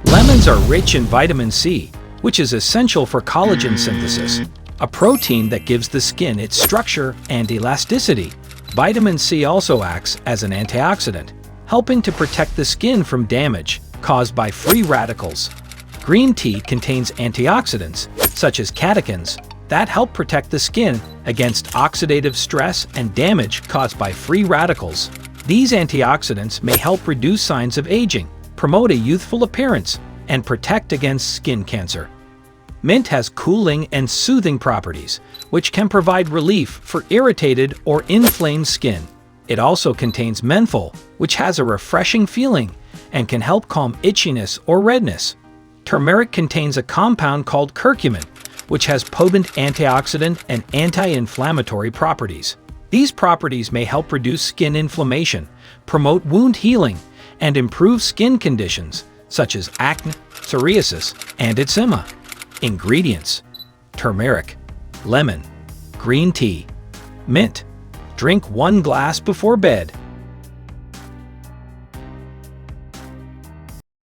Lemons are rich in vitamin C, which is essential for collagen synthesis, a protein that gives the skin its structure and elasticity. Vitamin C also acts as an antioxidant, helping to protect the skin from damage caused by free radicals. Green tea contains antioxidants, such as catechins, that help protect the skin against oxidative stress and damage caused by free radicals. These antioxidants may help reduce signs of aging, promote a youthful appearance, and protect against skin cancer. Mint has cooling and soothing properties, which can provide relief for irritated or inflamed skin. It also contains menthol, which has a refreshing feeling and can help calm itchiness or redness. Turmeric contains a compound called curcumin, which has potent antioxidant and anti-inflammatory properties. These properties may help reduce skin inflammation, promote wound healing, and improve skin conditions such as acne, psoriasis, and eczema. Ingredients: turmeric, lemon, green tea, mint. Drink 1 glass before bed.